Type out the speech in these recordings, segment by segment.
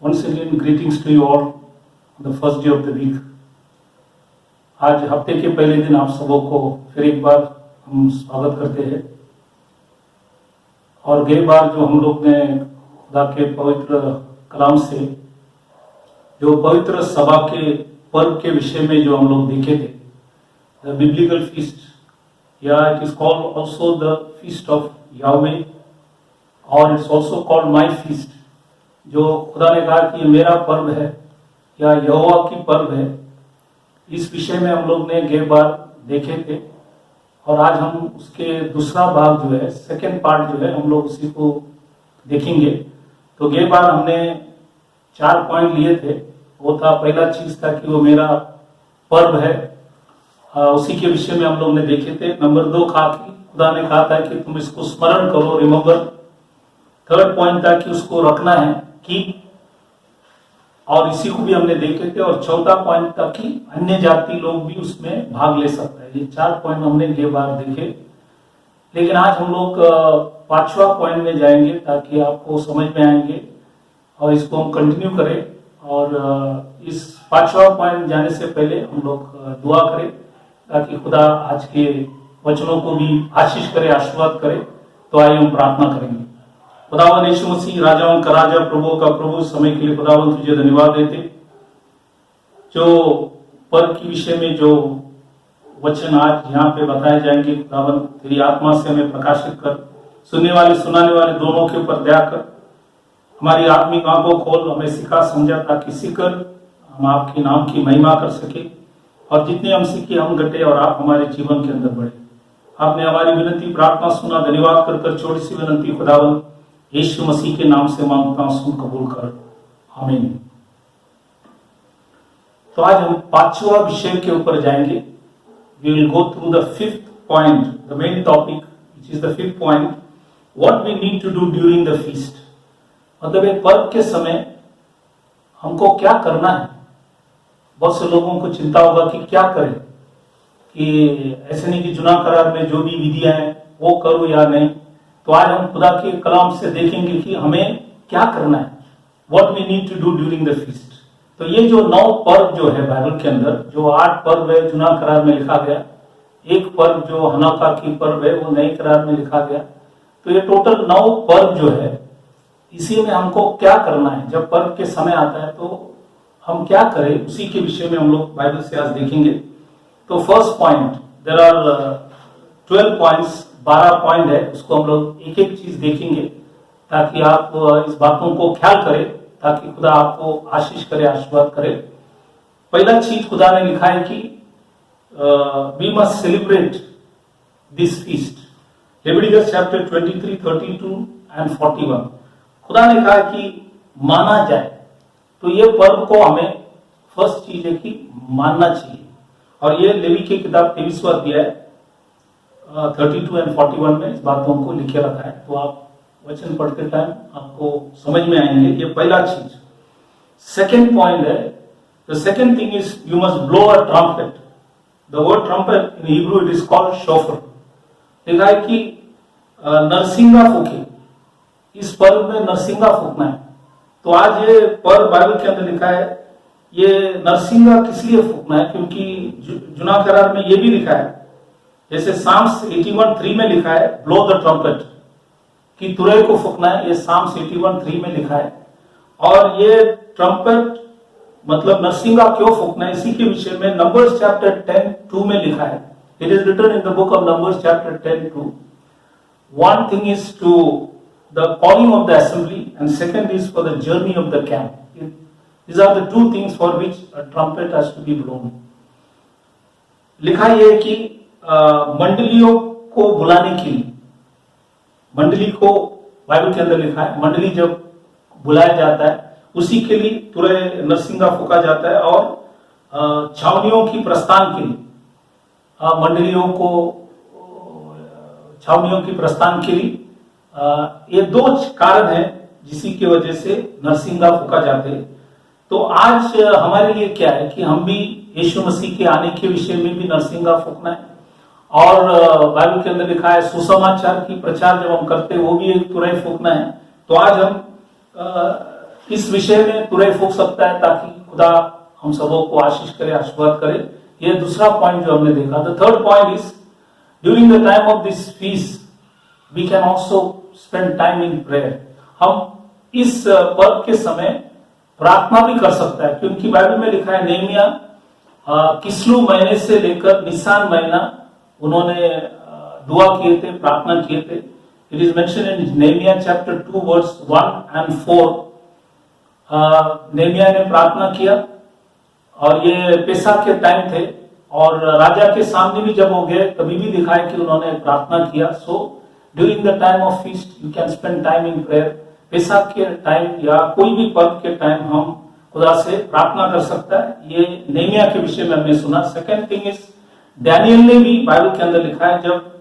Once again, greetings to you all on the first day of the week. आज हफ्ते के पहले दिन आप सबों को फिर एक बार हम स्वागत करते हैं। और गई बार जो हम लोग ने खुदा के पवित्र कलाम से जो पवित्र सभा के पर्व के विषय में जो हम लोग देखे थे, द बिब्लिकल फीस्ट, या it is called also the feast of यावे, और it's also called my feast. जो खुदा ने कहा कि ये मेरा पर्व है या यहोवा की पर्व है, इस विषय में हम लोग ने गए बार देखे थे। और आज हम उसके दूसरा भाग जो है, सेकेंड पार्ट जो है, हम लोग उसी को देखेंगे। तो गए बार हमने 4 पॉइंट लिए थे। वो था, पहला चीज था कि वो मेरा पर्व है, उसी के विषय में हम लोग ने देखे थे। नंबर 2 कहा कि खुदा ने कहा था कि तुम इसको स्मरण करो, रिमेम्बर। थर्ड पॉइंट था कि उसको रखना है कि, और इसी को भी हमने देखे थे। और चौथा पॉइंट था कि अन्य जाति लोग भी उसमें भाग ले सकते हैं। ये 4 पॉइंट हमने ये बार देखे। लेकिन आज हम लोग 5वां पॉइंट में जाएंगे ताकि आपको समझ में आएंगे और इसको हम कंटिन्यू करें। और इस 5वां पॉइंट जाने से पहले हम लोग दुआ करें ताकि खुदा आज के वचनों को भी आशीष करे, आशीर्वाद करे। तो आइए हम प्रार्थना करेंगे। खुदावन यीशु मसीह, राजाओं का राजा, प्रभुओं का प्रभु, समय के लिए खुदावन तुझे धन्यवाद देते। जो पर्व के विषय में जो वचन आज यहाँ पे बताए जाएंगे, खुदावन तेरी आत्मा से हमें प्रकाशित कर, सुनने वाले सुनाने वाले दोनों के ऊपर दया कर। हमारी आत्मिक आंखों खोल, हमें सिखा समझा ताकि सीखकर हम आपके नाम की महिमा कर सके। और जितने हम सीखे हम घटे और आप हमारे जीवन के अंदर बढ़े। आपने हमारी विनती प्रार्थना सुना, धन्यवाद कर छोटी सी विनती खुदावन यीशु मसीह के नाम से मांगता हूं, सुन कबूल कर, आमीन। तो आज हम 5वां विषय के ऊपर जाएंगे। We will go through the 5th point, the main topic which is the 5th point, what we need to do during the feast. मतलब एक पर्व के समय हमको क्या करना है। बहुत से लोगों को चिंता होगा कि क्या करें, कि ऐसे नहीं कि जुना करार में जो भी विधियां हैं वो करो या नहीं। तो आज हम खुदा के कलाम से देखेंगे कि हमें क्या करना है, what we need to do during the feast. तो ये जो 9 पर्व जो है बाइबल के अंदर, जो 8 पर्व है जुना करार में लिखा गया, एक पर्व जो हनोका की पर्व है वो नए करार में लिखा गया। तो ये टोटल 9 पर्व जो है, इसी में हमको क्या करना है। जब पर्व के समय आता है तो हम क्या करें, उसी के विषय में हम लोग बाइबल से आज देखेंगे। तो first point, there are 12 points, 12 point है। उसको हम लोग एक एक चीज देखेंगे ताकि आप इस बातों को ख्याल करें, ताकि खुदा आपको आशीष करे, आशीर्वाद करे। पहला चीज खुदा ने लिखा है कि we must celebrate this feast. Leviticus chapter 23, 32 and 41। खुदा ने कहा कि माना जाए। तो ये पर्व को हमें फर्स्ट चीज है कि मानना चाहिए। और ये लेवी की किताब 23वां अध्याय 32 एंड 41 में इस बातों को लिखे रखा है। तो आप वचन पढ़ते टाइम आपको समझ में आएंगे। ये पहला चीज। सेकेंड पॉइंट है, the second thing is you must blow a trumpet. The word trumpet in Hebrew it is called chauffeur. लिखा है कि नरसिंगा फूके। इस पर्व में नरसिंगा फूकना है। तो आज ये पर्व बाइबल के अंदर लिखा है, ये नरसिंगा किस लिए फूकना है, क्योंकि जुना करार में ये भी लिखा है, जैसे साम्स 81:3 में लिखा है ब्लो द ट्रम्पेट, कि तुरई को फूकना है। ये साम्स 81:3 में लिखा है। और ये ट्रम्पेट मतलब नरसिंगा क्यों फूकना है, इसी के विषय में नंबर्स चैप्टर 10:2 में लिखा है। It is written in the book of Numbers chapter 10:2। One thing is to the calling of the assembly, and second is for the journey of the camp. These are the 2 things for which a trumpet has to be blown. लिखा यह है कि मंडलियों को बुलाने के लिए, मंडली को बाइबल के अंदर लिखा है, मंडली जब बुलाया जाता है उसी के लिए तुरई नरसिंगा फूका जाता है। और छावनियों की प्रस्थान के लिए, मंडलियों को छावनियों की प्रस्थान के लिए, ये 2 कारण है जिसी की वजह से नरसिंगा फूका जाते हैं। तो आज हमारे लिए क्या है कि हम भी यीशु मसीह के आने के विषय में भी नरसिंगा फूकना है। और बाइबल के अंदर लिखा है सुसमाचार की प्रचार जब हम करते हैं वो भी एक तुरई फूकना है। तो आज हम इस विषय में तुरंत हो सकता है ताकि खुदा हम सबों को आशीष करे, आशीर्वाद करे। ये दूसरा पॉइंट जो हमने देखा। The third point is during the time of this feast we can also spend time in prayer. हम इस पर्व के समय प्रार्थना भी कर सकता है, क्योंकि बाइबल में लिखा है नेहमिया किस्लू महीने से लेकर निसान महीना उन्होंने दुआ किए थे, प्रार्थना किए थे। It is mention in Nehemiah chapter 2 verse 1 and 4। Nehemiah ने प्रार्थना किया और ये पेसा के टाइम थे और राजा के सामने भी जब हो गए तभी भी दिखा है कि उन्होंने प्रार्थना किया। So during the time of feast you can spend time in prayer. Pesach के टाइम या कोई भी पर्व के टाइम हम खुदा से प्रार्थना कर सकता है। ये नेहमिया के विषय में हमने सुना। सेकेंड थिंग इज डैनियल ने भी बाइबल के अंदर लिखा है जब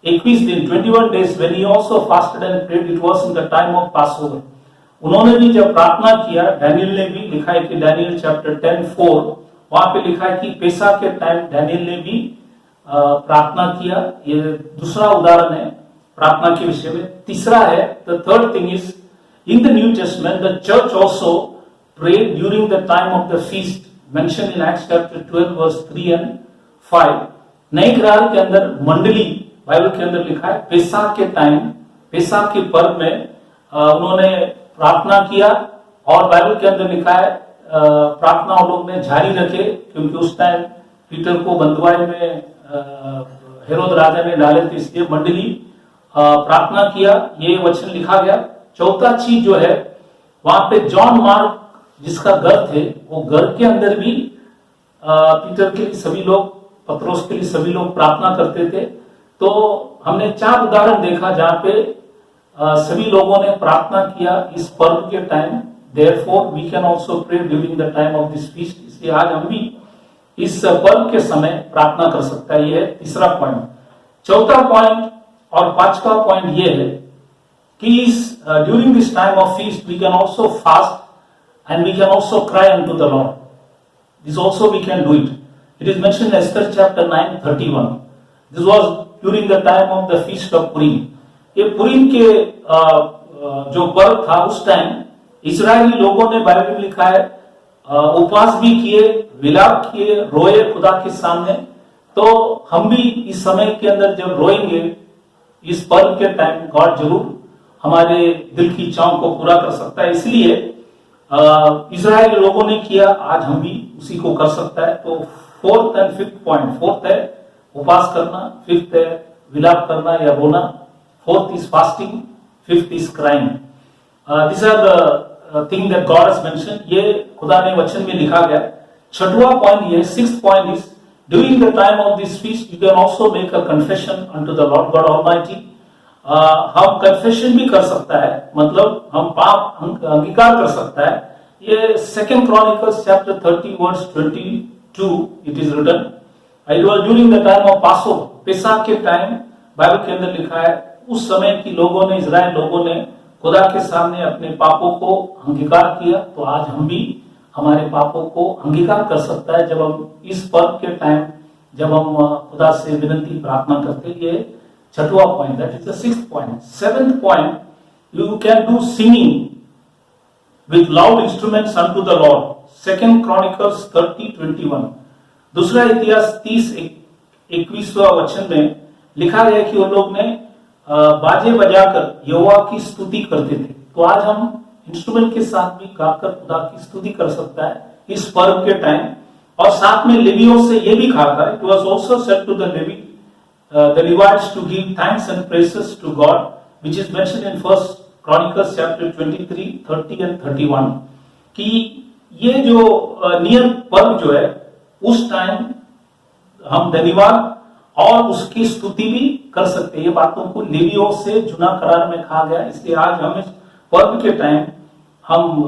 21 दिन 21 days when he also fasted and prayed, it was in the time of Passover। उन्होंने भी जब प्रार्थना किया, डैनियल ने भी लिखा है कि डैनियल चैप्टर 10:4 वहां पे लिखा है कि पेसा के टाइम डैनियल ने भी प्रार्थना किया। ये दूसरा उदाहरण है प्रार्थना के विषय में। तीसरा है the third thing is in the New Testament the church also prayed during the time of the feast mention in Acts chapter 12 verse 3 and 5। नए करार के अंदर मंडली बाइबल के अंदर लिखा है पेसा के टाइम, पेसा के पर्व में उन्होंने प्रार्थना किया और बाइबल के अंदर लिखा है प्रार्थना उन लोग ने जारी रखे, क्योंकि उस टाइम पीटर को बंधुआई में हेरोद राजा ने डाले थे, इसलिए मंडली प्रार्थना किया। ये वचन लिखा गया। चौथा चीज जो है वहां पे जॉन मार्क जिसका घर थे वो घर के अंदर भी पीटर के लिए सभी लोग, पत्रोस के लिए सभी लोग प्रार्थना करते थे। तो हमने 4 उदाहरण देखा जहां पे सभी लोगों ने प्रार्थना किया इस पर्व के time. Therefore we can also pray during the time of this feast। इसलिए आज हम भी इस पर्व के समय प्रार्थना कर सकता है। ये है तीसरा पॉइंट। चौथा पॉइंट और पांचवा पॉइंट ये है कि during this time of feast we can also fast and we can also cry unto the Lord. This also we can do it. It is mention in Esther chapter 9:31। This was during the time of the feast of Purim. ये Purim के जो पर्व था उस time इस्राएली लोगों ने Bible में लिखा है उपवास भी किए, विलाप किए, रोए खुदा के सामने। तो हम भी इस समय के अंदर जब रोएंगे इस पर्व के टाइम गॉड जरूर हमारे दिल की इच्छाओं को पूरा कर सकता है। इसलिए इस्राएली लोगों ने किया, आज हम भी उसी को कर सकता है। तो fourth and fifth point, fourth है उपवास करना, फिफ्थ है विलाप करना या रोना, fourth is fasting, fifth is crime. This are the thing that God has mention. ये खुदा ने वचन में लिखा गया। छठवां पॉइंट ये, sixth point is during the time of this feast you can also make a confession unto the Lord God almighty. हम कन्फेशन भी कर सकता है, मतलब हम पाप अंगीकार कर सकता है। ये second Chronicles chapter 30 verse 22 it is written. It was during the time of Passover. Pesach के टाइम बाइबल के अंदर लिखा है उस समय की लोगों ने, इजराइल लोगों ने खुदा के सामने अपने पापों को अंगीकार किया। तो आज हम भी हमारे पापों को अंगीकार कर सकता है जब हम इस पर्व के टाइम जब हम खुदा से विनती प्रार्थना करते। ये छठवां point, that is the sixth point. Seventh point, you can do singing with loud instruments unto the Lord. Second chronicles 30:21। दूसरा इतिहास 30:21 वचन में लिखा गया कि उन लोग ने बाजे बजाकर यहोवा की स्तुति करते थे। तो आज हम इंस्ट्रूमेंट के साथ भी गाकर खुदा की स्तुति कर सकता है इस पर्व के टाइम। और साथ में लेवियों से ये भी कहा था, it was also said to the Levites to give thanks and praises to God, which is mentioned in First Chronicles chapter 23, 30 and 31, कि ये जो नियम पर्व जो है उस टाइम हम धन्यवाद और उसकी स्तुति भी कर सकते हैं। ये बातों को लेवियों से जुना करार में कहा गया। इसलिए आज हम इस पर्व के टाइम हम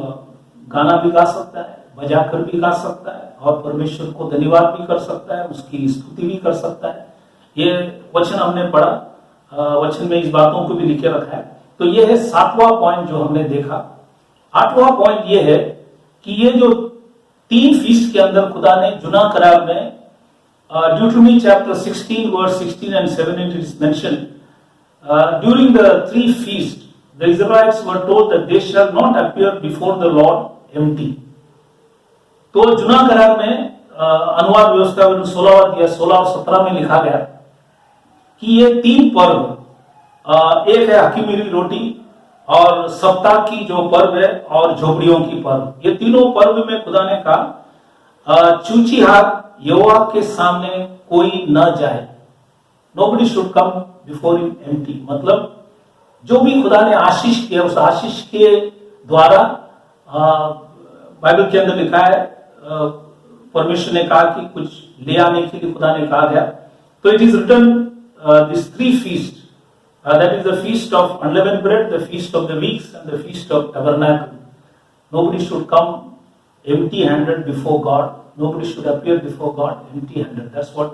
गाना भी गा सकता है, बजाकर भी गा सकता है और परमेश्वर को धन्यवाद भी कर सकता है, उसकी स्तुति भी कर सकता है। ये वचन हमने पढ़ा, वचन में इस बातों को भी लिखे रखा है। तो ये है 7वां पॉइंट जो हमने देखा। 8वां पॉइंट ये है कि ये जो 3 फीस्ट के अंदर खुदा ने जुना करार में Deuteronomy chapter 16 verse 16 and 17 it is mentioned during the 3 feast the Israelites were told that they shall not appear before the Lord empty. तो जुना करार में अनुवाद व्यवस्था 16 अध्याय 16 और 17 में लिखा गया कि ये तीन पर्व, एक है हकीमीरी रोटी और सप्ताह की जो पर्व है और झोपड़ियों की पर्व, ये तीनों पर्व में खुदा ने कहा चूची हाथ यहोवा के सामने कोई न जाए, nobody should come before him empty। मतलब जो भी खुदा ने आशीष किया उस आशीष के द्वारा बाइबल के अंदर लिखा है परमेश्वर ने कहा कि कुछ ले आने के लिए खुदा ने कहा गया। तो it is written this three feast, that is the feast of unleavened bread, the feast of the weeks and the feast of tabernacle. Nobody should come empty handed before God, nobody should appear before God empty handed, that's what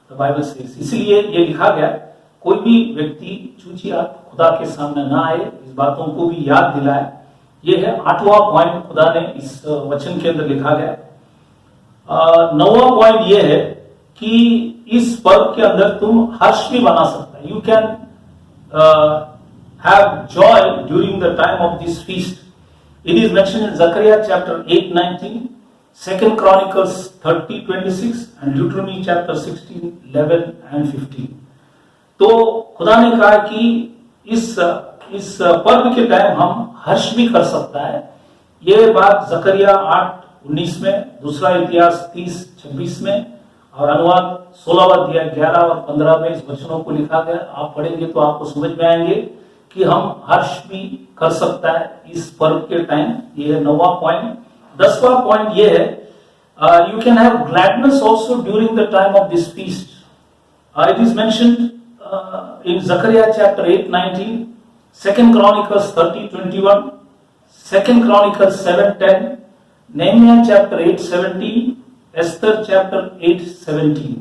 the Bible says। इसलिए ये लिखा गया कोई भी व्यक्ति चूची हाथ खुदा के सामने ना आए, इस बातों को भी याद दिलाए। ये है 8वां पॉइंट खुदा ने इस वचन के अंदर लिखा गया। 9वां पॉइंट ये है कि इस पर्व के अंदर तुम हर्ष भी बना सकता है, you can have Joy during the time of this feast. It is mentioned in Zechariah chapter 8:19, 2 Chronicles 30:26 and Deuteronomy chapter 16:11 and 15। तो खुदा ने कहा कि इस पर्व के टाइम हम हर्ष भी कर सकता है। ये बात जकरिया 8:19 में, दूसरा इतिहास 30:26 में और अनुवाद 16 अध्याय 11 और 15 में इस वचनों को लिखा गया। आप पढ़ेंगे तो आपको समझ में आएंगे कि हम हर्ष भी कर सकता है इस पर्व के टाइम। ये है 9वां पॉइंट। 10वां पॉइंट ये है you can have gladness also during the time of this feast. It is mentioned in Zechariah chapter 8:19, 2 Chronicles 30:21, 2 Chronicles 7:10, Nehemiah chapter 8:17, Esther chapter 8:17।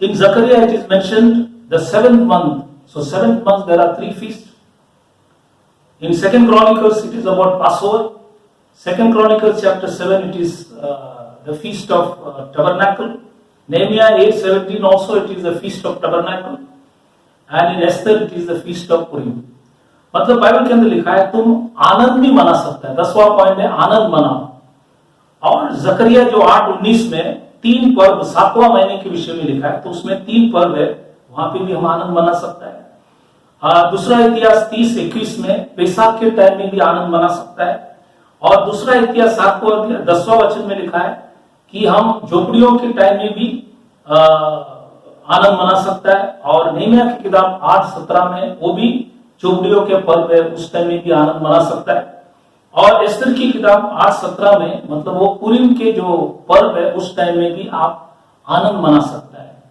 In Zechariah it is mentioned the 7th month। So 7th month there are 3 feasts. In 2 Chronicles it is about Passover. 2 Chronicles chapter 7 it is the feast of tabernacle. Nehemiah 8:17 also it is the feast of tabernacle. And in Esther it is the feast of Purim। मतलब Bible के अंदर लिखा है तुम आनंद भी मना सकता है। 10वां पॉइंट है आनंद मनाओ। और जकरिया जो 8:19 में 3 पर्व 7वां महीने के विषय में लिखा है, तो उसमें 3 पर्व है, वहां पे भी हम आनंद मना सकता है। दूसरा इतिहास 30:21 में पैसाख के टाइम में भी आनंद मना सकता है। और दूसरा इतिहास 7वां अध्याय 10वां वचन में लिखा है कि हम झोपड़ियों के टाइम में भी आनंद मना सकता है। और नेहमिया की किताब 8:17 में वो भी झोपड़ियों के पर्व है, उस टाइम में भी आनंद मना सकता है। और एस्तर की किताब 8:17 में मतलब वो पुरीम के जो पर्व है उस टाइम में भी आप आनंद मना सकता है।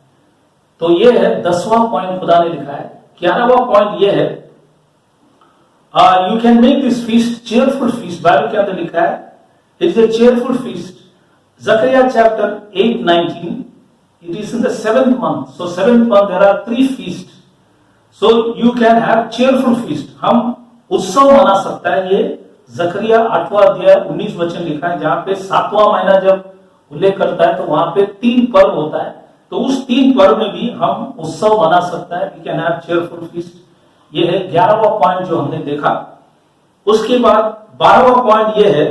तो ये है 10वां पॉइंट खुदा ने लिखा है। 11वां पॉइंट ये है you can make this feast cheerful feast. Bible के अंदर लिखा है it is a cheerful feast. Zechariah chapter 8:19 it is in the 7th month, so 7th month there are 3 feasts, so you can have cheerful feast। हम उत्सव मना सकता है। ये जकरिया 8वां अध्याय 19 वचन लिखा है, जहां पे 7वां महीना जब उल्लेख करता है तो वहां पे 3 पर्व होता है, तो उस 3 पर्व में भी हम उत्सव मना सकता है। We can have cheerful feast. ये है 11वां पॉइंट जो हमने देखा। उसके बाद 12वां पॉइंट ये है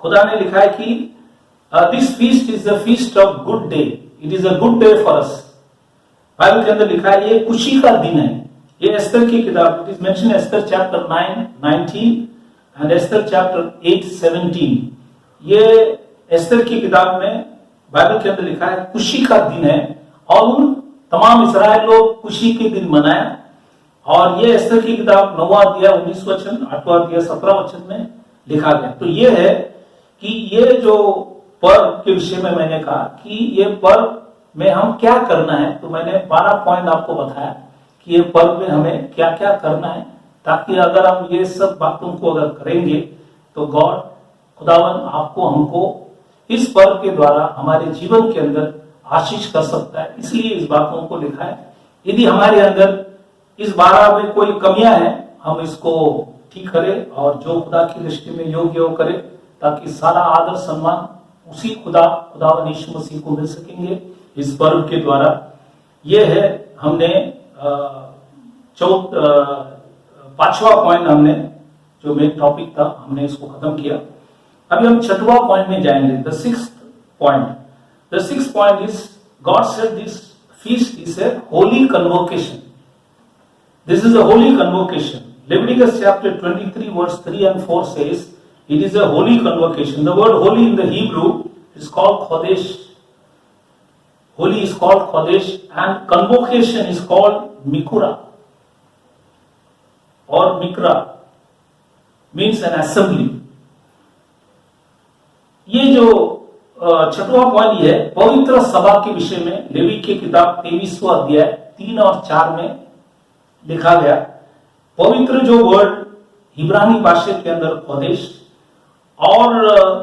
खुदा ने लिखा है कि this feast is the feast of good day, it is a good day for us. Bible के अंदर लिखा है ये खुशी का दिन है। ये एस्तर की किताब, it is mention Esther chapter 9:19 and Esther chapter 8:17। ये एस्तर की किताब में बाइबल के अंदर लिखा है खुशी का दिन है और उन तमाम इस्राएल लोग खुशी के दिन मनाया। और ये एस्तर की किताब 9वां अध्याय 19 वचन, 8वां अध्याय 17 वचन में लिखा गया। तो ये है कि ये जो पर्व के विषय में मैंने कहा कि ये पर्व में हम क्या करना है, तो मैंने 12 पॉइंट आपको बताया कि ये पर्व में हमें क्या क्या करना है, ताकि अगर हम ये सब बातों को अगर करेंगे तो गॉड खुदावन आपको हमको इस पर्व के द्वारा हमारे जीवन के अंदर आशीष कर सकता है। इसलिए इस बातों को लिखा है। यदि हमारे अंदर इस 12 में कोई कमियां हैं, हम इसको ठीक करें और जो खुदा की दृष्टि में योग्य हो करें, ताकि सारा आदर सम्मान उसी खुदावन यीशु मसीह को मिल सकेंगे इस पर्व के द्वारा। ये है हमने पांचवा पॉइंट हमने जो मेन टॉपिक था हमने इसको खत्म किया। अभी हम छठवां पॉइंट में जाएंगे, the sixth point. The sixth point is God said this feast is a Holi convocation. This is a Holi convocation. Leviticus chapter 23 verse 3 and 4 says it is a holy convocation. The word holy in the Hebrew is called Chodesh. Holy is called Chodesh and convocation is called Mikura or Mikra, means an assembly. ये जो छठवां point है पवित्र सभा के विषय में levy की किताब 23वां अध्याय 3 और 4 में लिखा गया। पवित्र जो वर्ड इब्रानी भाषा के अंदर खोदेश और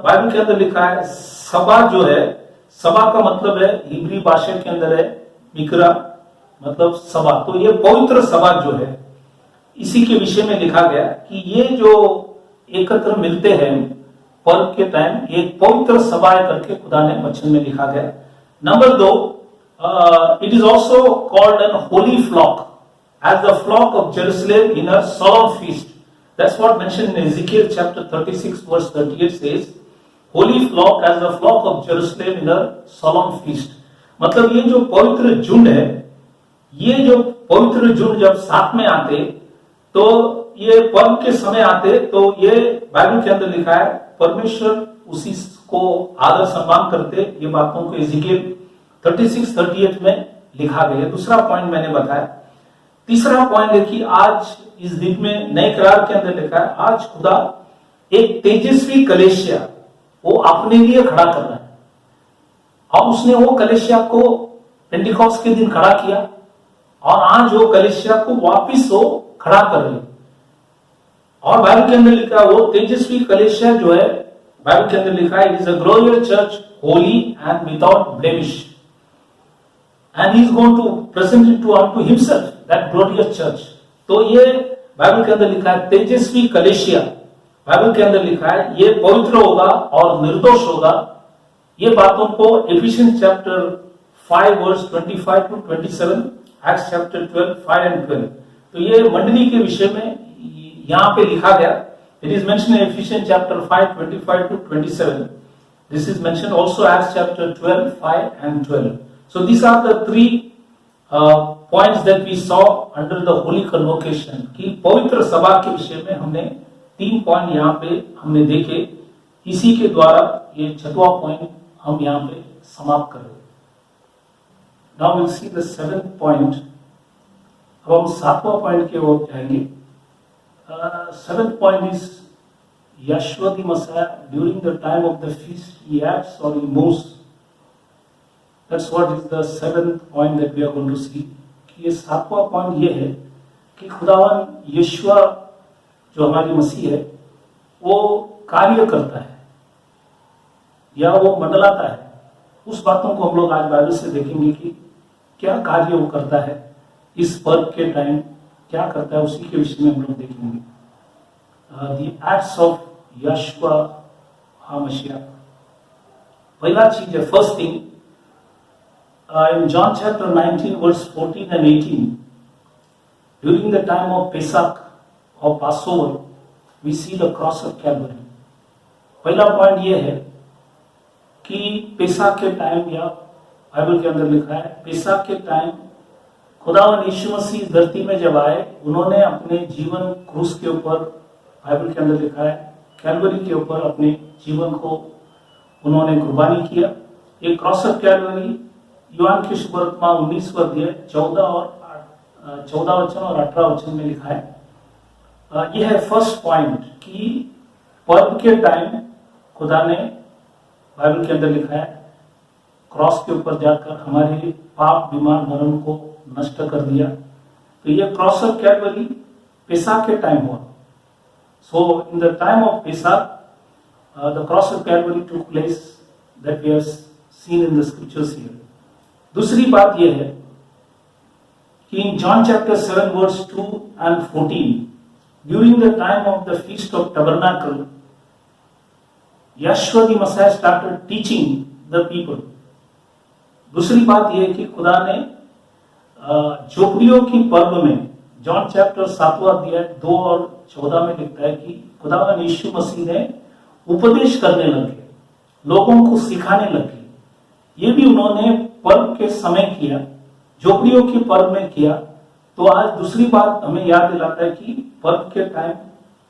बाइबल के अंदर लिखा है सभा जो है, सभा का मतलब है हिब्री भाषा के अंदर है मिकरा, मतलब सभा। तो ये पवित्र सभा जो है इसी के विषय में लिखा गया कि ये जो एकत्र मिलते हैं पर्व के टाइम, एक पवित्र सभा करके खुदा ने वचन में लिखा गया। Number 2, it is also called an holy flock as the flock of Jerusalem in a solemn feast. That's what mentioned in Ezekiel chapter 36 verse 38 says, holy flock as the flock of Jerusalem in a solemn feast. मतलब ये जो पवित्र झुंड है, ये जो पवित्र झुंड जब साथ में आते तो ये पर्व के समय आते तो ये बाइबल के अंदर लिखा है परमेश्वर उसी को आदर सम्मान करते। ये बातों को एजिकियल 36-38 में लिखा गया। दूसरा पॉइंट मैंने बताया। तीसरा पॉइंट है कि आज इस दिन में नए करार के अंदर लिखा है आज खुदा एक तेजस्वी कलेशिया वो अपने लिए खड़ा कर रहा है और उसने वो कलेशिया को पेंटिकॉस्ट के दिन खड़ा किया और आज वो कलेशिया को वापिस वो खड़ा कर रहे। और बाइबल के अंदर लिखा वो तेजस्वी कलेशिया जो है बाइबल के अंदर लिखा है it is a glorious church Holi and without blemish and he is going to present it to unto himself that glorious church. तो ये बाइबल के अंदर लिखा है तेजस्वी कलेशिया, बाइबल के अंदर लिखा है ये पवित्र होगा और निर्दोष होगा। ये बातों को Ephesians chapter 5 verse 25 to 27, Acts chapter 12 5 and 12। तो ये मंडली के विषय में यहाँ पे लिखा गया। It is mention in efficiency chapter 5 25 to 27। This is mention also acts chapter 12 5 and 12। So these are the three points that we saw under the holy convocation कि पवित्र सभा के विषय में हमने 3 पॉइंट यहाँ पे हमने देखे। इसी के द्वारा ये छठवां पॉइंट हम यहाँ पे समाप्त कर रहे हैं। Now we'll see the 7th point। अब हम 7वां पॉइंट की ओर जाएंगे। 7th point is Yeshua the Messiah during the time of the feast he acts or he moves। That's what is the 7th point that we are going to see। कि ये 7वां point ये है कि खुदावन यीशुआ जो हमारी मसीह है वो कार्य करता है या वो मंडलाता है। उस बातों को हम लोग आज बाइबल से देखेंगे कि क्या कार्य वो करता है इस पर्व के टाइम, क्या करता है उसी के विषय में हम लोग देखेंगे। The Acts of Yeshua Hamashiach. पहला चीज है, first thing in John chapter 19 verse 14 and 18, during the time of Pesach or Passover, we see the cross of Calvary। पहला पॉइंट ये है कि पेसा के टाइम या बाइबल के अंदर लिखा है पेसा के टाइम खुदावन यीशु मसीह धरती में जब आए उन्होंने अपने जीवन क्रूस के ऊपर, बाइबल के अंदर लिखा है कैलवरी के ऊपर अपने जीवन को उन्होंने कुर्बानी किया। ये क्रॉस ऑफ कैलवरी यूहान की सुवर्तमान 19वां अध्याय 14 वचन और 18 वचन में लिखा है। यह है फर्स्ट पॉइंट कि पर्व के टाइम खुदा ने बाइबल के अंदर लिखा है क्रॉस के ऊपर जाकर हमारे पाप बीमार मरण को नष्ट कर दिया। तो ये क्रॉस ऑफ कैलवरी पेसा के टाइम हुआ। So in the time of Pesach the cross of Calvary took place that we have seen in the scriptures here. दूसरी बात यह है कि in John chapter 7 verse 2 and 14, during the time of the feast of tabernacle, Yeshua the Messiah started teaching the people। दूसरी बात यह है कि खुदा ने झोपड़ियों की पर्व में जॉन चैप्टर 7वां अध्याय 2 और 14 में लिखता है कि खुदावन यीशु मसीह ने उपदेश करने लगे, लोगों को सिखाने लगे। ये भी उन्होंने पर्व के समय किया, झोपड़ियों के पर्व में किया। तो आज दूसरी बात हमें याद दिलाता है कि पर्व के टाइम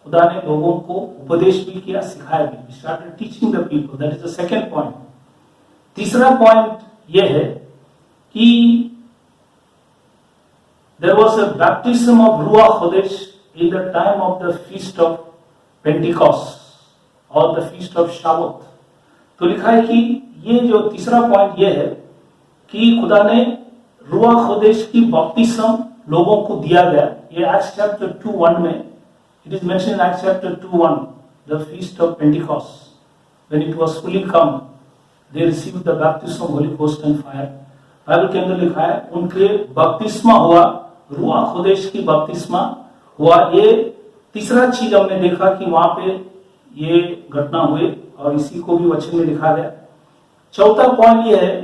खुदा ने लोगों को उपदेश भी किया, सिखाया भी। We started teaching the people. That is the second point. तीसरा पॉइंट यह है कि there was a baptism of Ruach Kodesh in the time of the feast of Pentecost or the feast of Shavuot. तो लिखा है कि ये जो तीसरा पॉइंट ये है कि खुदा ने रूह खोदेश की बपतिस्म लोगों को दिया गया। ये एक्ट्स चैप्टर 2:1 में it is mention in Acts chapter 2:1 the feast of Pentecost when it was fully come they received the baptism of Holi ghost and fire. Bible के अंदर लिखा है उनके बपतिस्मा हुआ, रूह खोदेश की बपतिस्मा हुआ। ये तीसरा चीज हमने देखा कि वहां पे ये घटना हुई और इसी को भी वचन में लिखा गया। चौथा पॉइंट ये है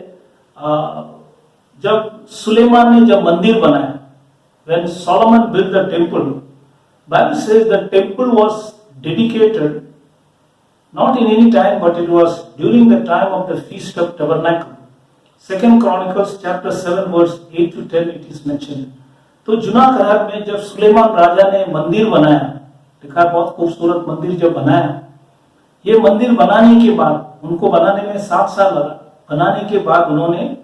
जब सुलेमान ने जब मंदिर बनाया, when Solomon built the temple, Bible says the temple was dedicated not in any time but it was during the time of the feast of tabernacle. Second Chronicles chapter 7 verse 8 to 10 it is mentioned. तो जुना करार में जब सुलेमान राजा ने मंदिर बनाया, देखा बहुत खूबसूरत मंदिर जब बनाया, ये मंदिर बनाने के बाद उनको बनाने में 7 साल लगा। बनाने के बाद उन्होंने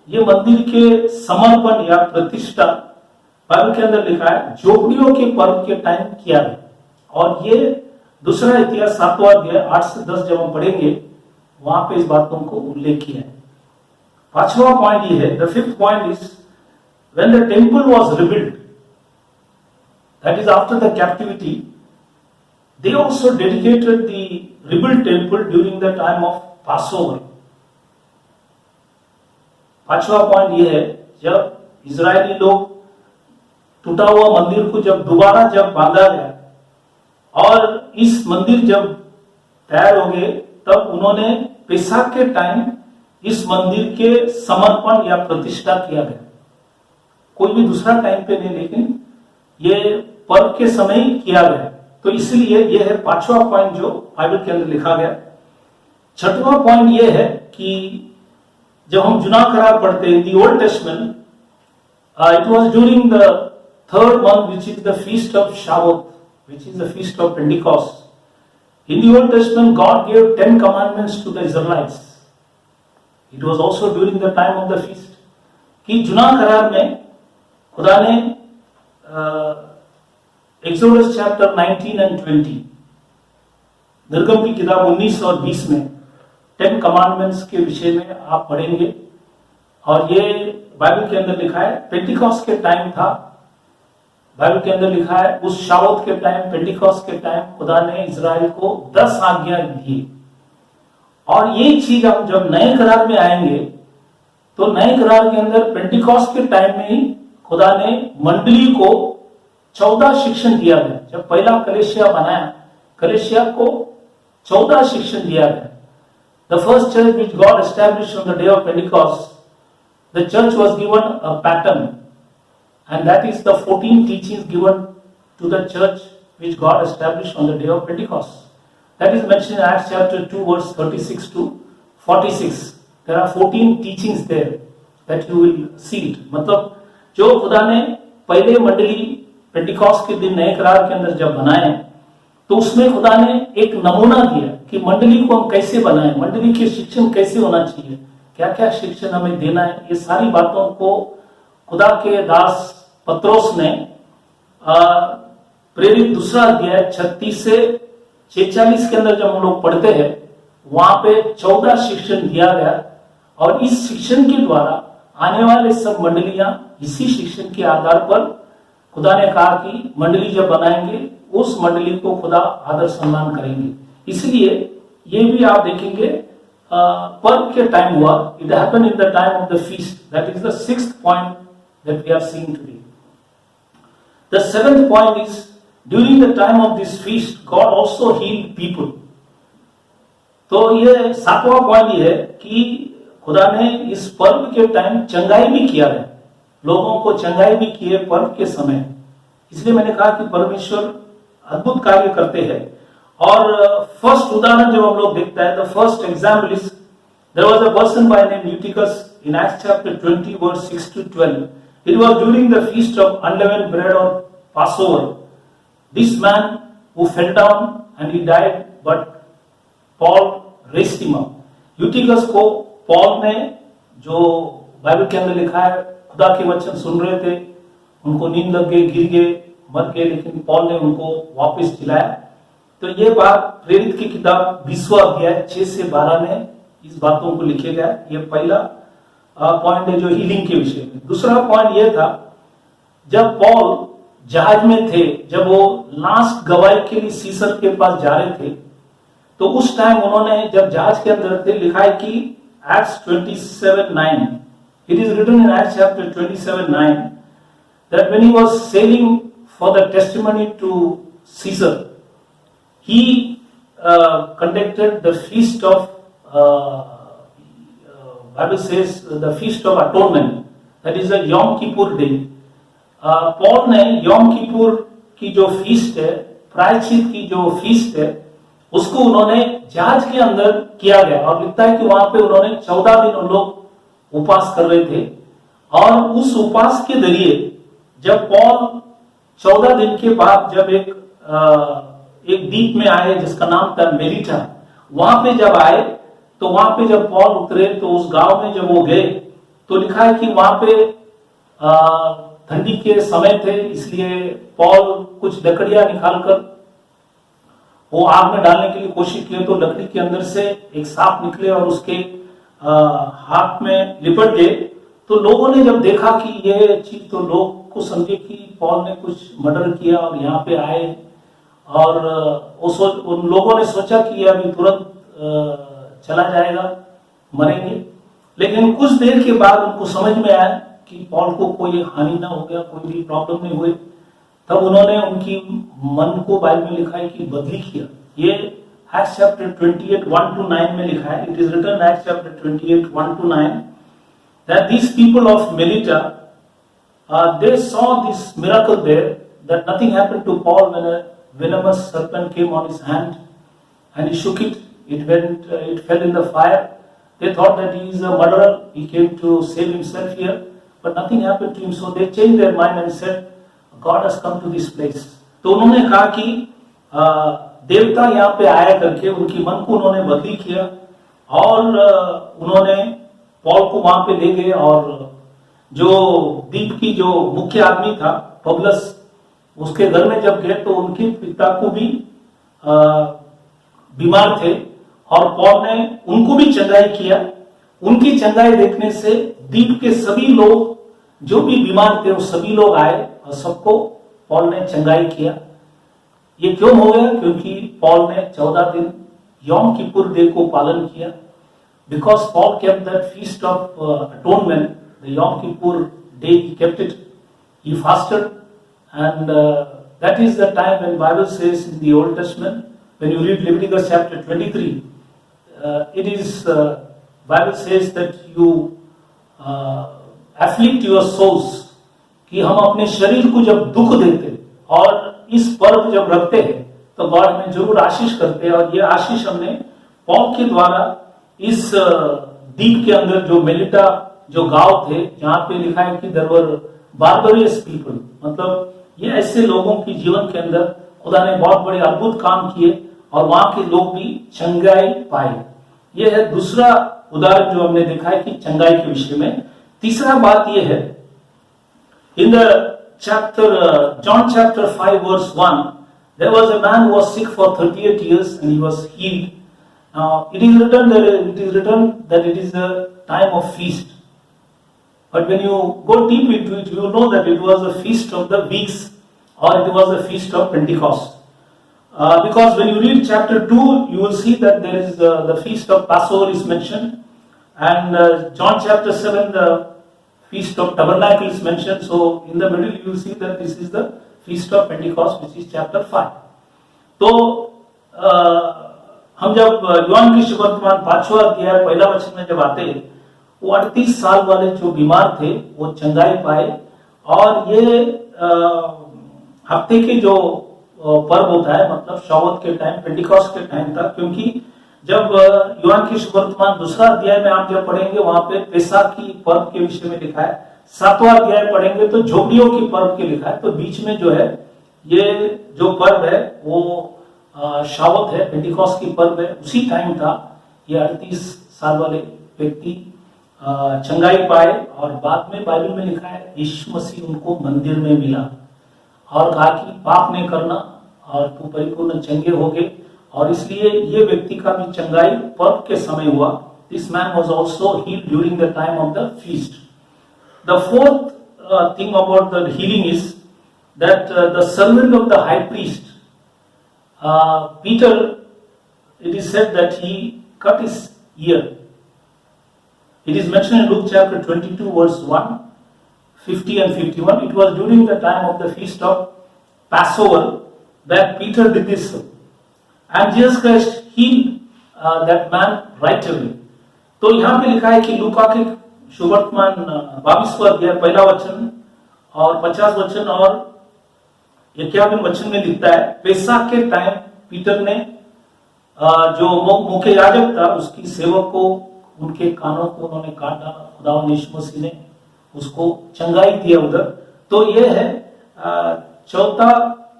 ये मंदिर के समर्पण या प्रतिष्ठा बाइबल के अंदर लिखा है झोपड़ियों के पर्व के टाइम किया गया। और ये दूसरा इतिहास 7वां अध्याय 8 से 10 जब हम पढ़ेंगे वहां पे इस बातों को उल्लेख किया है। पांचवा पॉइंट ये है, the fifth point is when the temple was rebuild, that is after the captivity, they also dedicated the rebuilt temple during the time of Passover. पांचवा पॉइंट ये है जब इजरायली लोग टूटा हुआ मंदिर को जब दोबारा जब बांधा गया और इस मंदिर जब तैयार हो गए तब उन्होंने पेसाक के टाइम इस मंदिर के समर्पण या प्रतिष्ठा किया गया। कोई भी दूसरा टाइम पे नहीं, लेकिन ये पर्व के समय ही किया गया। तो इसलिए यह है पांचवा पॉइंट जो बाइबल के अंदर लिखा गया। छठवां पॉइंट यह है कि जब हम जुना करार पढ़ते हैं the Old Testament, it was during the third month which is the feast of Shavuot, which is the feast of Pentecost. In the Old Testament God gave 10 commandments to the Israelites. It was also during the time of the feast. कि जुना करार में खुदा ने exodus chapter 19 and 20, निर्गम की किताब 19 और 20 में 10 कमांडमेंट्स के विषय में आप पढ़ेंगे। और ये बाइबल के अंदर लिखा है पेंटिकॉस्ट के टाइम था। बाइबल के अंदर लिखा है उस शावोत के टाइम, पेंटिकॉस्ट के टाइम खुदा ने इजराइल को 10 आज्ञा दी। और ये चीज हम जब नए करार में आएंगे तो नए करार के अंदर पेंटिकॉस्ट के टाइम में ही खुदा ने मंडली को 14 शिक्षण दिया गया। जब पहला कलेशिया बनाया, कलेशिया को 14 शिक्षण दिया गया। The first church which God established on the day of Pentecost, the church was given a pattern, and that is the 14 teachings given to the church which God established on the day of Pentecost. That is mentioned in Acts chapter 2 verse 36 to 46. There are 14 teachings there that you will see it. मतलब जो खुदा ने पहले मंडली Pentecost के दिन नए करार के अंदर जब बनाए तो उसमें खुदा ने एक नमूना दिया कि मंडली को हम कैसे बनाएं, मंडली के शिक्षण कैसे होना चाहिए, क्या क्या शिक्षण हमें देना है। ये सारी बातों को खुदा के दास पत्रोस ने प्रेरित दूसरा अध्याय 36 से 46 के अंदर जब हम लोग पढ़ते हैं वहां पे 14 शिक्षण दिया गया। और इस शिक्षण के द्वारा आने वाले सब मंडलियां इसी शिक्षण के आधार पर खुदा ने कहा कि मंडली जब बनाएंगे उस मंडली को खुदा आदर सम्मान करेंगे। इसलिए ये भी आप देखेंगे पर्व के टाइम हुआ। It happened in the time of the feast. That is the sixth point that we are seeing today. The seventh point is during the time of this feast God also healed people. तो ये सातवां point ये है कि खुदा ने इस पर्व के टाइम चंगाई भी किया है, लोगों को चंगाई भी किए पर्व के समय। इसलिए मैंने कहा कि परमेश्वर अद्भुत कार्य करते हैं। और फर्स्ट उदाहरण जब हम लोग देखते हैं, the first example is there was a person by name Eutychus in Acts chapter 20 verse 6 to 12. It was during the feast of unleavened bread or Passover. This man who fell down and he died, but Paul raised him up. यूटिकस को Paul ने, जो Bible के अंदर लिखा है, खुदा के वचन सुन रहे थे, उनको नींद लग गई, गिर गए, मर गए, लेकिन पॉल ने उनको वापस जिलाया। तो ये बात प्रेरित की किताब 20वां अध्याय 6 से 12 में इस बातों को लिखे गया। ये पहला पॉइंट है जो हीलिंग के विषय में। दूसरा पॉइंट ये था, जब पॉल जहाज में थे, जब वो लास्ट गवाही के लिए सीसर के पास जा रहे थे, तो उस टाइम उन्होंने, जब जहाज के अंदर थे, लिखा है कि Acts 27:9, it is written in Acts chapter 27:9 that when he was sailing for the testimony to Caesar, he conducted the feast of Bible says the feast of atonement, that is a Yom Kippur day. Paul ने यौम Kippur की जो feast है, प्रायश्चित की जो feast है, उसको उन्होंने जहाज के अंदर किया गया। और लिखता है कि वहां पे उन्होंने 14 दिन उन लोग उपास कर रहे थे। और उस उपास के जरिए जब पॉल 14 दिन के बाद जब एक द्वीप में आए जिसका नाम था मेलिटा, वहां पे जब आए, तो वहां पे जब पॉल उतरे, तो उस गांव में जब वो गए, तो लिखा है कि वहां पे ठंडी के समय थे, इसलिए पॉल कुछ लकड़ियां निकालकर वो आग में डालने के लिए कोशिश किए, तो लकड़ी के अंदर से एक सांप निकले और उसके हाथ में लिपट गए। तो लोगों ने जब देखा कि ये चीज, तो लोग को समझे कि पॉल ने कुछ मर्डर किया और यहाँ पे आए। और उन लोगों ने सोचा कि ये अभी तुरंत चला जाएगा, मरेंगे। लेकिन कुछ देर के बाद उनको समझ में आया कि पॉल को कोई हानि ना हो गया, कोई भी प्रॉब्लम नहीं हुई। तब उन्होंने उनकी मन को बाइबल में लिखा है कि बदली किया। ये एक्ट्स चैप्टर 28:1-9 में लिखा है। It is written Acts chapter 28:1-9 that these people of Melita they saw this miracle there, that nothing happened to Paul when a venomous serpent came on his hand and he shook it, it fell in the fire. They thought that he is a murderer, he came to save himself here, but nothing happened to him. So they changed their mind and said God has come to this place. तो उन्होंने कहा कि देवता यहाँ पे आया करके उनकी मन को उन्होंने बदली किया और उन्होंने पॉल को वहां पे ले गए। और जो द्वीप की जो मुख्य आदमी था पबलस, उसके घर में जब गए तो उनके पिता को भी बीमार थे और पॉल ने उनको भी चंगाई किया। उनकी चंगाई देखने से द्वीप के सभी लोग जो भी बीमार थे वो सभी लोग आए और सबको पॉल ने चंगाई किया। ये क्यों हो गया? क्योंकि पॉल ने 14 दिन यौम किपुर डे को पालन किया। Because Paul kept that feast of atonement, the Yom Kippur day, he kept it. He fasted, and that is the time when Bible says in the Old Testament, when you read Leviticus chapter 23, it is Bible says that you afflict your souls, कि हम अपने शरीर को जब दुख देते और इस पर्व जब रखते हैं तो गॉड हमें जरूर आशीष करते हैं। और ये आशीष हमने पॉल के द्वारा इस द्वीप के अंदर जो मेलिटा जो गांव थे, जहां पे लिखा है कि देयर वर बार्बरियस पीपल, मतलब ये ऐसे लोगों के जीवन के अंदर खुदा ने बहुत बड़े अद्भुत काम किए और वहां के लोग भी चंगाई पाए। ये है दूसरा उदाहरण जो हमने देखा है कि चंगाई के विषय में। तीसरा बात यह है, in the chapter John chapter 5 verse 1, there was a man who was sick for 38 years and he was healed. Now it is written that it is a time of feast, but when you go deep into it, you will know that it was a feast of the weeks, or it was a feast of Pentecost. Because when you read chapter 2, you will see that there is the feast of Passover is mentioned, and John chapter 7, the feast of Tabernacle is mentioned. So in the middle, you will see that this is the feast of Pentecost, which is chapter 5. तो हम जब यूहन्ना की सुवर्तमान 5वां अध्याय पहला वचन में जब आते हैं, वो 38 साल वाले जो बीमार थे वो चंगाई पाए। और ये हफ्ते के जो पर्व होता है, मतलब शौवत के टाइम, पेंटिकॉस्ट के टाइम था, क्योंकि जब यूहान की सुवर्तमान दूसरा अध्याय में आप जब पढ़ेंगे वहां पे पेसा की पर्व के विषय में लिखा है, 7वां अध्याय पढ़ेंगे तो झोपड़ियों की पर्व के लिखा है। तो बीच में जो है ये जो पर्व है वो शावत है, पेंटिकॉस्ट की पर्व है, उसी टाइम था। ये 38 साल वाले व्यक्ति चंगाई पाए और बाद में बाइबल में लिखा है यीशु मसीह उनको मंदिर में मिला और कहा कि पाप नहीं करना और तू परिपूर्ण चंगे हो गए, और इसलिए ये व्यक्ति का भी चंगाई पर्व के समय हुआ। This man was also healed during the time of the feast. The fourth thing about the healing is that the servant of the high priest Peter, it is said that he cut his ear. It is mentioned in Luke chapter 22 verse 1, 50 and 51. It was during the time of the feast of Passover that Peter did this, and Jesus Christ healed that man right away. तो यहाँ पे लिखा है कि लूका के सुवर्तमान 22वां अध्याय पहला वचन और 50 वचन और 51 वचन में लिखता है, पेसा के टाइम पीटर ने जो मुख्य याजक था उसकी सेवक को, उनके कानों को उन्होंने काट डाला, खुदावंद यीशु मसीह ने उसको चंगाई दिया उधर। तो ये है चौथा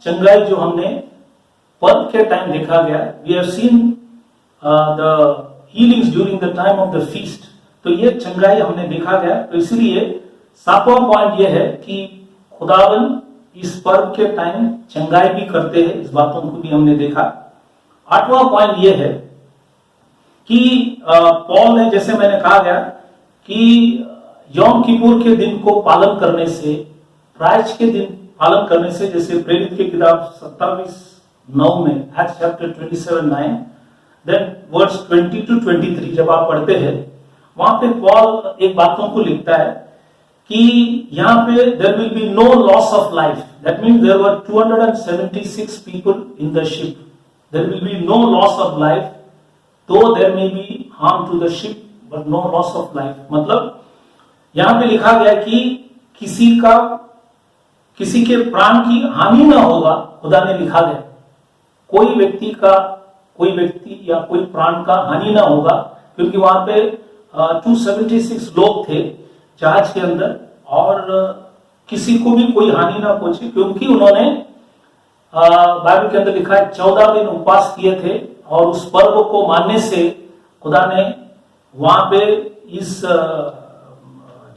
चंगाई जो हमने पर्व के टाइम देखा गया। We have seen the healings during the time of the feast. तो ये चंगाई हमने देखा गया। तो इसलिए 7वां पॉइंट ये है कि खुदावंद इस पर्व के टाइम चंगाई भी करते हैं, इस बातों को भी हमने देखा। 8वां पॉइंट यह है कि पॉल ने, जैसे मैंने कहा गया कि यौम किपुर के दिन को पालन करने से, प्रायच के दिन पालन करने से, जैसे प्रेरित की किताब 27:9 में, acts chapter 27:9, than words 20 to 23 जब आप पढ़ते हैं वहां पे पॉल एक बातों को लिखता है कि यहाँ पे there will be no loss of life. That means there were 276 people in the ship, there will be no loss of life, though there may be harm to the ship but no loss of life. मतलब यहाँ पे लिखा गया कि किसी के प्राण की हानि ना होगा, खुदा ने लिखा गया कोई व्यक्ति या कोई प्राण का हानि ना होगा, क्योंकि वहां पे 276 लोग थे जहाज के अंदर और किसी को भी कोई हानि ना पहुंचे, क्योंकि उन्होंने बाइबल के अंदर लिखा है 14 दिन उपवास किए थे और उस पर्व को मानने से खुदा ने वहां पे इस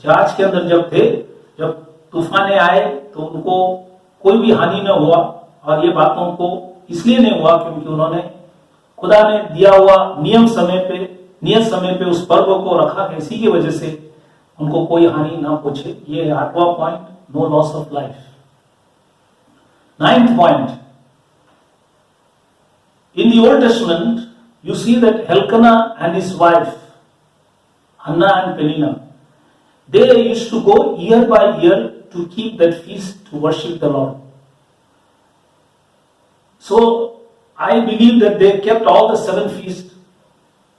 जहाज के अंदर जब तूफाने आए तो उनको कोई भी हानि न हुआ। और ये बातों को इसलिए नहीं हुआ क्योंकि उन्होंने खुदा ने दिया हुआ नियत समय पे उस पर्व को रखा, इसी की वजह से उनको कोई हानि ना पहुंचे। ये 8वां point, no loss of life. 9th point, in the Old Testament you see that Elkanah and his wife Hannah and Peninnah, they used to go year by year to keep that feast to worship the Lord. So I believe that they kept all the 7 feasts,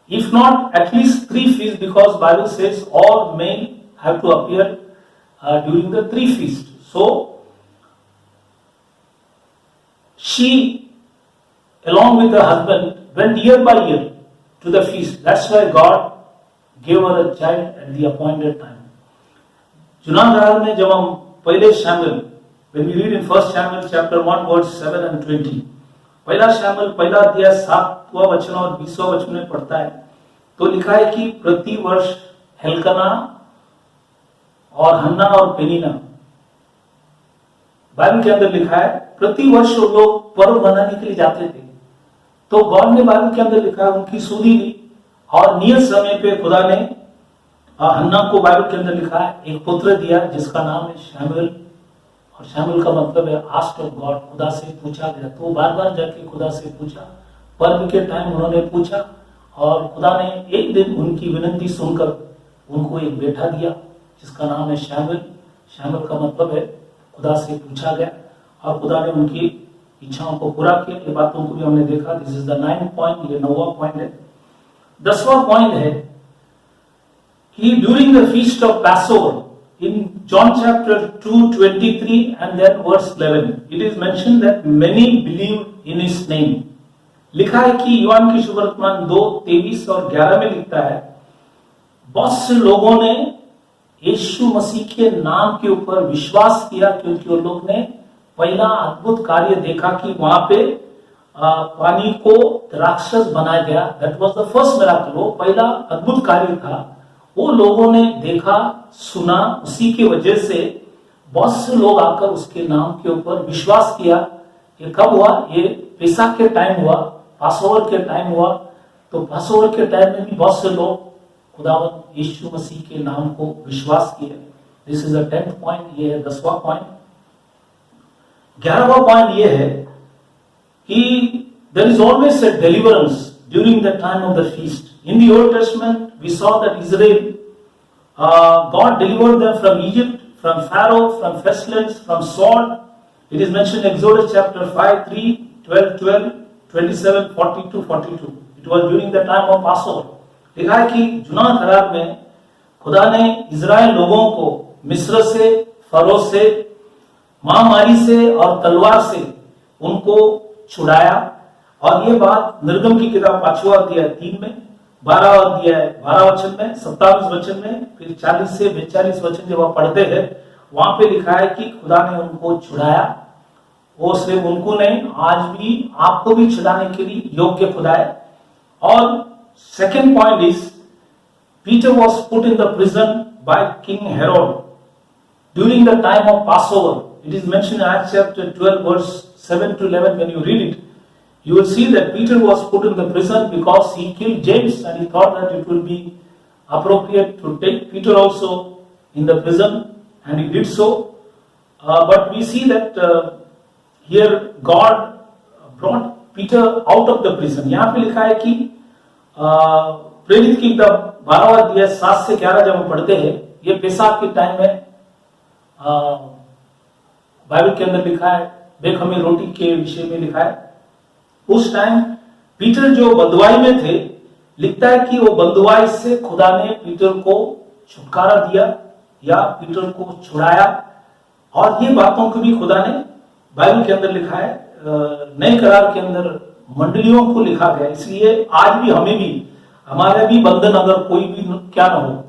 if not at least 3 feasts, because Bible says all men have to appear during the 3 feasts. So she along with her husband went year by year to the feast. That's why God gave her a child at the appointed time. Junagadh में जब हम पहले शामिल, when we read in 1 Samuel chapter 1 verse 7 and 20, पहला शामिल पहला अध्याय 7वां वचन और 20वां वचन में पढ़ता है तो लिखा है कि प्रति वर्ष हेल्कना और हन्ना और पेनिना, बाइबल के अंदर लिखा है प्रति वर्ष वो लोग पर्व मनाने के लिए जाते थे। तो गॉड ने बाइबल के अंदर लिखा है उनकी सुधि ली और नियत समय पे खुदा ने हन्ना को बाइबल के अंदर लिखा है एक पुत्र दिया जिसका नाम है शमूएल, और शमूएल का मतलब है आस्क्ड ऑफ गॉड, खुदा से पूछा गया। तो बार बार जाके खुदा से पूछा, पर्व के टाइम उन्होंने पूछा और खुदा ने एक दिन उनकी विनती सुनकर उनको एक बेटा दिया जिसका नाम है शमूएल। शमूएल का मतलब है खुदा से पूछा गया और खुदा ने उनकी इच्छाओं को पूरा किया। ये बातों को भी हमने देखा। This is the 9th point, ये 9वां पॉइंट है। 10वां पॉइंट है कि during the feast of Passover in John chapter 2:23 and then verse 11. It is mentioned that many believed in his name. लिखा है कि यूहन्ना की सुवर्तमान 2:23 और 11 में लिखता है, बहुत से लोगों ने यीशु मसीह के नाम के ऊपर विश्वास किया क्योंकि उन लोग ने पहला अद्भुत कार्य देखा कि वहां पे पानी को राक्षस बनाया गया. That was the first miracle. वो पहला अद्भुत कार्य था. वो लोगों ने देखा, सुना, उसी की वजह से बहुत से लोग आकर उसके नाम के ऊपर विश्वास किया. ये कब हुआ? ये पेसह के टाइम हुआ, पासओवर के टाइम हुआ. तो पासओवर के टाइम में भी बहुत से लोग खुदावंद यीशु मसीह के नाम को विश्वास किए. This is the 10th point. ये है 10वां पॉइंट. 11वां पॉइंट ये है कि there is always a deliverance during the time of the feast. In the Old Testament, we saw that Israel, God delivered them from Egypt, from Pharaoh, from pestilence, from sword. It is mentioned in Exodus chapter 5, 3, 12, 12, 27, 42, 42. It was during the time of Passover. लिखा है कि जुना करार में खुदा ने Israel लोगों को मिस्र से, फरो से, महामारी से और तलवार से उनको छुड़ाया. और ये बात निर्गम की किताब 5वां अध्याय 3 में, 12वां अध्याय 12 वचन में, 27 वचन में, फिर 40 से 42 वचन जब आप पढ़ते हैं वहां पे लिखा है कि खुदा ने उनको छुड़ाया. वो सिर्फ उनको नहीं, आज भी आपको भी छुड़ाने के लिए योग्य खुदा है. और second point is Peter was put in the prison by King Herod during the time of Passover. It is mentioned in Acts chapter 12 verse 7 to 11. When you read it, you will see that Peter was put in the prison because he killed James and he thought that it will be appropriate to take Peter also in the prison, and he did so. But we see that here God brought Peter out of the prison. यहाँ पे लिखा है कि प्रेरित की किताब 12वां अध्याय 7 से 11 जब हम पढ़ते हैं, ये पेसह के टाइम में बाइबल के अंदर लिखा है, बेखमीर रोटी के विषय में लिखा है. उस टाइम पीटर जो बंधुआई में थे, लिखता है कि वो बंधुआई से खुदा ने पीटर को छुटकारा दिया या पीटर को छुड़ाया. और ये बातों को भी खुदा ने बाइबल के अंदर लिखा है. नए करार के अंदर मंडलियों को लिखा गया. इसलिए आज भी हमें भी, हमारे भी बंधन अगर कोई भी क्या न हो,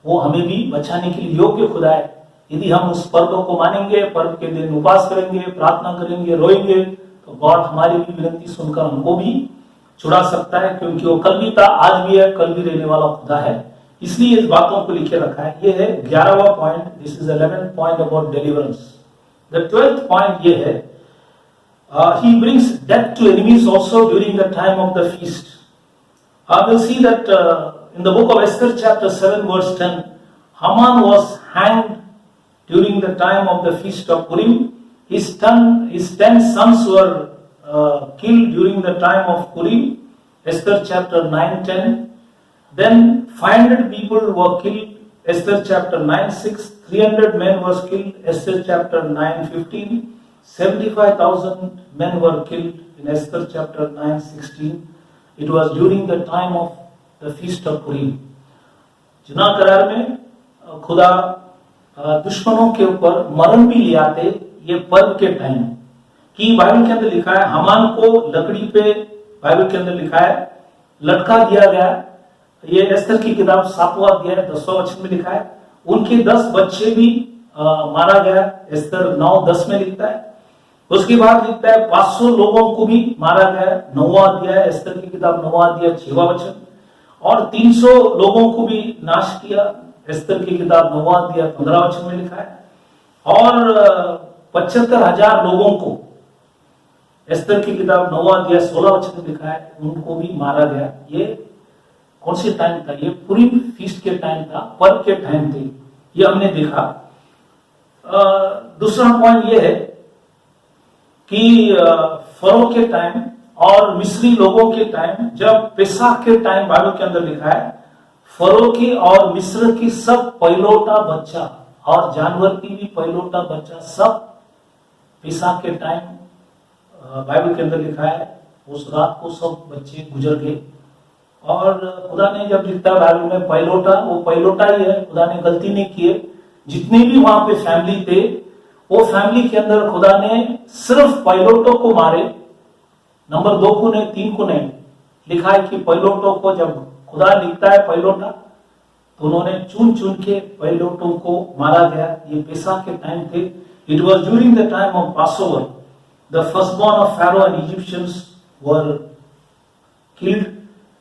वो हमें भी बचाने के लिए योग्य खुदा है. यदि हम उस पर्व को मानेंगे, पर्व के दिन उपवास करेंगे, प्रार्थना करेंगे, रोएंगे, तो गॉड हमारी भी विनती सुनकर हमको भी छुड़ा सकता है, क्योंकि वो कल भी था, आज भी है, कल भी रहने वाला खुदा है. इसलिए इस बातों को लिखे रखा है. ये है 11वां point. This is 11th point about deliverance. The 12th point ये है, he brings death to enemies also during the time of the feast. We'll see that in the book of Esther chapter 7 verse 10, Haman was hanged during the time of the feast of Purim. His 10 sons were killed during the time of Purim. Esther chapter 9:10. Then 500 people were killed. Esther chapter 9:6. 300 men was killed. Esther chapter 9:15. 75,000 men were killed in Esther chapter 9:16. It was during the time of the feast of Purim. जुना करार में खुदा दुश्मनों के ऊपर मरण भी ले आते ये पर्व के टाइम. कि बाइबल के अंदर लिखा है, हामान को लकड़ी पे बाइबल के अंदर लिखा है लटका दिया गया. ये एस्तर की किताब 7वां अध्याय 10वां वचन में लिखा है. उनके 10 बच्चे भी मारा गया. एस्तर 9:10 में लिखता है. उसके बाद लिखता है 500 लोगों को भी मारा गया. 9वां अध्याय एस्तर की किताब 9वां अध्याय 6वां वचन. और 300 लोगों को भी नाश किया. एस्तर की किताब 9वां अध्याय 15 वचन में लिखा है. और 75,000 लोगों को एस्तर की किताब 9वां अध्याय 16 वचन में लिखा है, उनको भी मारा गया. ये कौन से टाइम था? ये पूरी फीस्ट के टाइम था, पर्व के टाइम थे. ये हमने देखा. दूसरा पॉइंट ये है कि फरो के टाइम और मिस्री लोगों के टाइम, जब पेसह के टाइम बाइबल के अंदर लिखा है, फरो की और मिस्र की सब पहिलौठा बच्चा और जानवर की भी पहिलौठा बच्चा सब पेसह के टाइम बाइबल के अंदर लिखा है, उस रात को सब बच्चे गुजर गए. और खुदा ने जब लिखता है बाइबल में पहिलौठा, वो पहिलौठा ही है. खुदा ने गलती नहीं की है जितने भी वहां पे फैमिली थे, वो फैमिली के अंदर खुदा ने सिर्फ पायलटों को मारे, नंबर 2 को नहीं, 3 को नहीं। लिखा है कि पायलटों को, जब खुदा लिखता है पायलोटा, तो उन्होंने चुन चुन के पायलटों को मारा गया। ये पेसा के टाइम थे। It was during the time of Passover, the firstborn of Pharaoh and Egyptians were killed.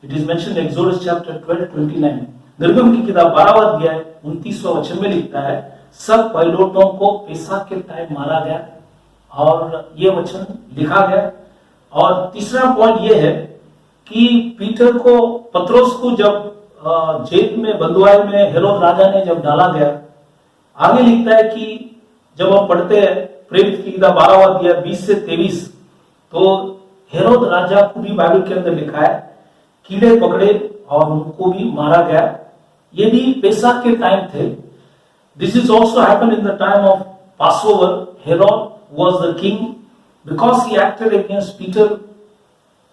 It is mentioned in Exodus chapter 12:29. निर्गम की किताब 12वां अध्याय 29वां वचन में लिखता है, सब पायलटों को पेसा के टाइम मारा गया, और ये वचन लिखा गया। और तीसरा पॉइंट ये है कि पीटर को, पतरस को जब जेल में, बंधुआई में हेरोद राजा ने जब डाला गया, आगे लिखता है कि जब हम पढ़ते हैं प्रेरित की किताब 12वां अध्याय 20 से 23, तो हेरोद राजा को भी बाइबल के अंदर लिखा है कीड़े पकड़े और उनको भी मारा गया। ये भी पेसा के टाइम थे। This is also happen in the time of Passover. Herod was the king because he acted against Peter,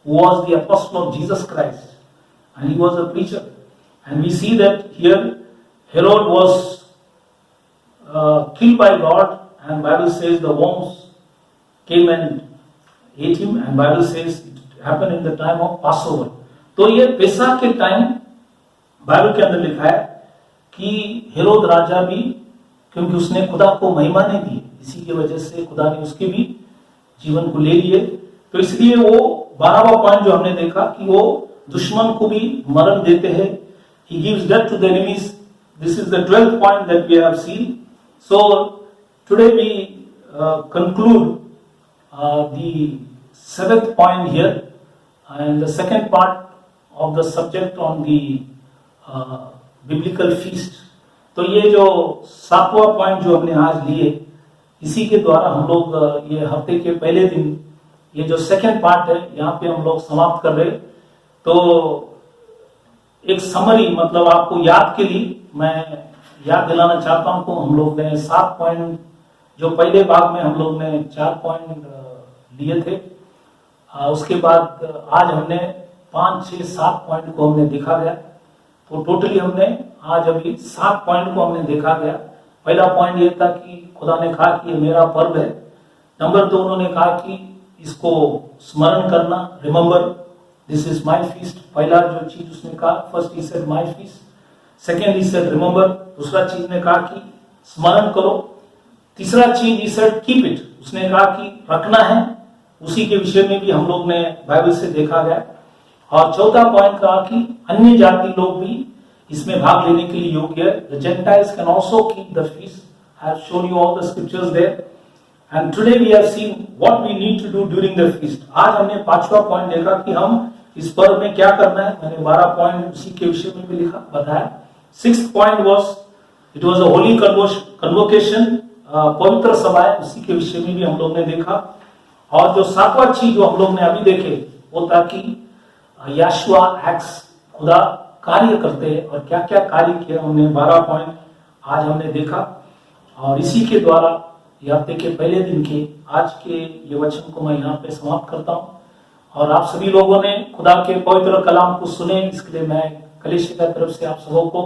who was the apostle of Jesus Christ, and he was a preacher. And we see that here Herod was killed by God, and Bible says the worms came and ate him, and Bible says it happened in the time of Passover. तो ये पेसा के time Bible के अंदर लिखा है कि हेरोद राजा भी, क्योंकि उसने खुदा को महिमा नहीं दी, इसी की वजह से खुदा ने उसके भी जीवन को ले लिए। तो इसलिए वो 12वां पॉइंट जो हमने देखा कि वो दुश्मन को भी मरण देते हैं। He gives death to the enemies. This is the 12th point that we have seen. So today we conclude the 7th point here, and the second part of the subject on the biblical feast. तो ये जो 7वां point जो हमने आज लिए, इसी के द्वारा हम लोग ये हफ्ते के पहले दिन ये जो सेकेंड पार्ट है यहाँ पे हम लोग समाप्त कर रहे। तो एक समरी, मतलब आपको याद के लिए मैं याद दिलाना चाहता हूं को हम लोग ने 7 पॉइंट, जो पहले भाग में हम लोग ने 4 पॉइंट लिए थे, उसके बाद आज हमने 5, 6, 7 पॉइंट को हमने देखा गया। तो टोटली हमने आज अभी 7 पॉइंट को हमने देखा गया। पहला पॉइंट ये था कि खुदा ने कहा कि ये मेरा पर्व है। नंबर 2, उन्होंने कहा कि इसको स्मरण करना, remember this is my feast. पहला जो चीज उसने कहा, first he said my feast, second he said remember. दूसरा चीज ने कहा कि स्मरण करो। तीसरा चीज ही सेड कीप इट, उसने कहा कि रखना है। उसी के विषय में भी हम लोग ने बाइबल से देखा गया। और चौथा पॉइंट कहा कि अन्य जाति लोग भी इसमें भाग लेने के लिए योग्य है। The Gentiles can also keep the feast. I have shown you all the scriptures there. And today we have seen what we need to do during the feast. आज हमने 5वां पॉइंट देखा कि हम इस पर्व में क्या करना है। मैंने 12 पॉइंट उसी के विषय में भी लिखा, बताया। 6th point was it was a holy convocation, पवित्र सभा है, उसी के विषय में भी हम लोग ने देखा। और जो 7वां चीज जो हम लोग ने अभी देखे वो था कि याशुआ एक्ट्स, खुदा कार्य करते हैं, और क्या क्या कार्य किया हमने 12 पॉइंट आज हमने देखा। और इसी के द्वारा ये हफ्ते के पहले दिन के आज के ये वचन को मैं यहाँ पे समाप्त करता हूँ। और आप सभी लोगों ने खुदा के पवित्र कलाम को सुने, इसके लिए मैं कलीसिया की तरफ से आप सबों को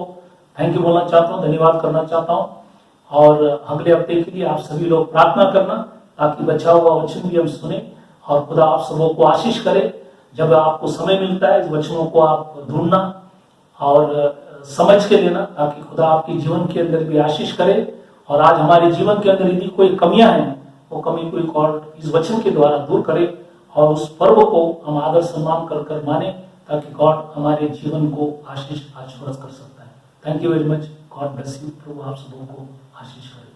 थैंक यू बोलना चाहता हूँ, धन्यवाद करना चाहता हूँ। और अगले हफ्ते के लिए आप सभी लोग प्रार्थना करना ताकि बचा हुआ वचन भी हम सुने, और खुदा आप सबों को आशीष करे। जब आपको समय मिलता है इस वचनों को आप ढूंढना और समझ के लेना, ताकि खुदा आपके जीवन के अंदर भी आशीष करे। और आज हमारे जीवन के अंदर यदि कोई कमियां हैं, वो कमी कोई गॉड इस वचन के द्वारा दूर करे, और उस पर्व को हम आदर सम्मान कर कर माने, ताकि गॉड हमारे जीवन को आशीष आशीर्वाद कर सकता है। Thank you very much. God bless you. प्रभु आप सबों को आशीष करे।